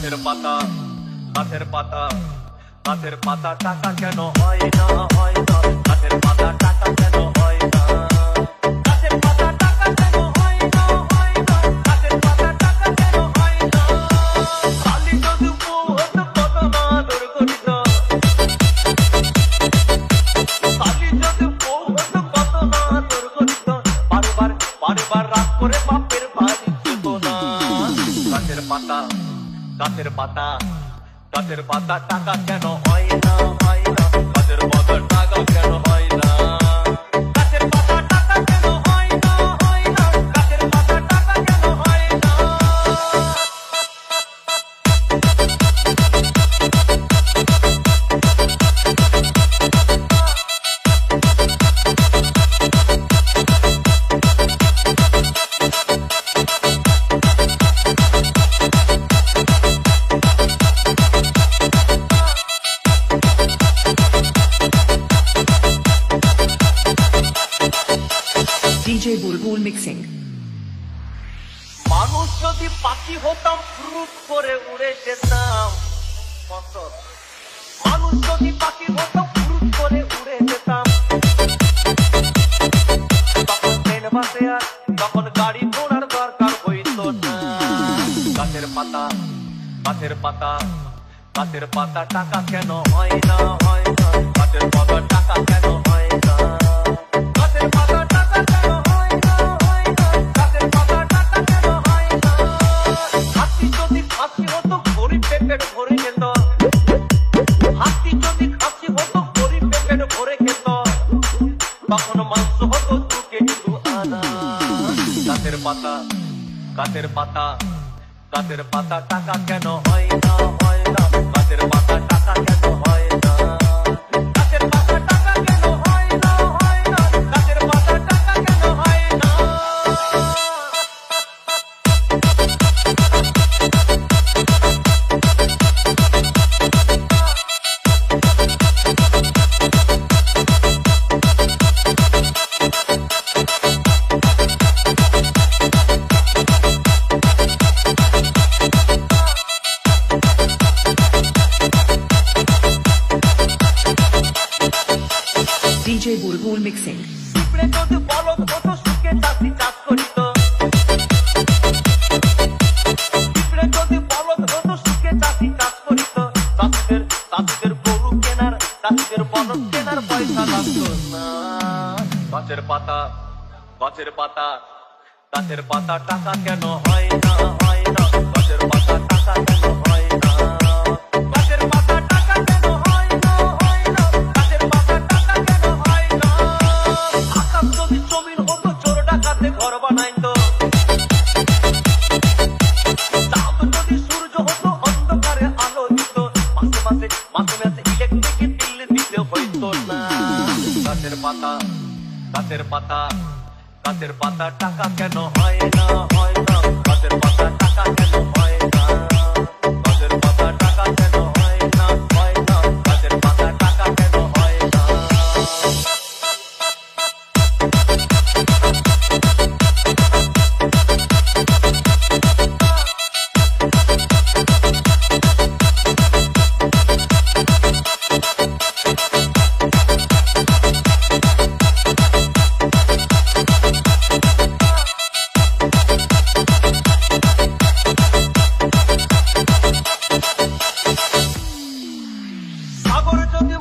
গাছের পাতা গাছের পাতা গাছের পাতা টাকা কেন হয় না হয় না গাছের পাতা টাকা কেন হয় না গাছের পাতা টাকা কেন হয় না হয় না গাছের পাতা টাকা কেন হয় না কালি যদি হতো কত না দুর্গঠিত কালি যদি হতো কত না দুর্গঠিত বারবার বারবার রাগ করে বাপের বাড়ি যেত না গাছের পাতা গাছের পাতা গাছের পাতা টাকা কেন হয় না হয় না গাছের পাতা টাকা কেন হয় না গাছের পাতা টাকা কেন হয় না হয় না গাছের পাতা টাকা কেন হয় না DJ Bulbul Mixing. মানুষ যদি পাখি হতাম ফুরুত করে উড়ে যেতাম মানুষ যদি পাখি হতাম ফুরুত করে উড়ে যেতাম তখন ট্রেন বাসে আর তখন গাড়ি ঘোড়ার দরকার হইতো না গাছের পাতা গাছের পাতা গাছের পাতা টাকা কেন হয় না হয় না গাছের পাতা টাকা কেন হয় না গাছের পাতা টাকা কেন হয় না হয় না গাছের পাতা টাকা কেন হয় না হাতি যদি খাসি হতো গরিব পেট ভরে খেত হাতি যদি খাসি হতো গরিব পেট ভরে খেত তখন মাংস হতো 2 কেজি 2 আনা গাছের পাতা গাছের পাতা গাছের পাতা টাকা কেন হয় না হয় না গাছের পাতা টাকা কেন হয় না গাছের পাতা টাকা কেন হয় না হয় না গাছের পাতা টাকা কেন হয় না DJ Bulbul Mixing. পিঁপড়ে যদি বলদ হতো সুখে চাষি চাষ করিত পিঁপড়ে যদি বলদ হতো সুখে চাষি চাষ করিত চাষিদের গরু কেনার চাষিদের বলদ কেনার পয়সা লাগতো না গাছের পাতা গাছের পাতা গাছের পাতা টাকা কেন হয় না হয় না গাছের পাতা টাকা কেন হয় না গাছের পাতা টাকা কেন হয় না হয় না গাছের পাতা টাকা কেন হয় না আকাশ যদি জমিন হতো চোর ডাকাতে ঘর বানাইতো চাঁদ যদি সূর্য হতো অন্ধকারে আলো দিত মাসে মাসে ইলেকট্রিক বিল দিতে হইতো না গাছের পাতা গাছের পাতা গাছের পাতা টাকা কেন হয় না হয় না গাছের পাতা টাকা কেন হয় না গাছের পাতা টাকা কেন হয় না হয় না গাছের পাতা টাকা কেন হয় না সাগর যদি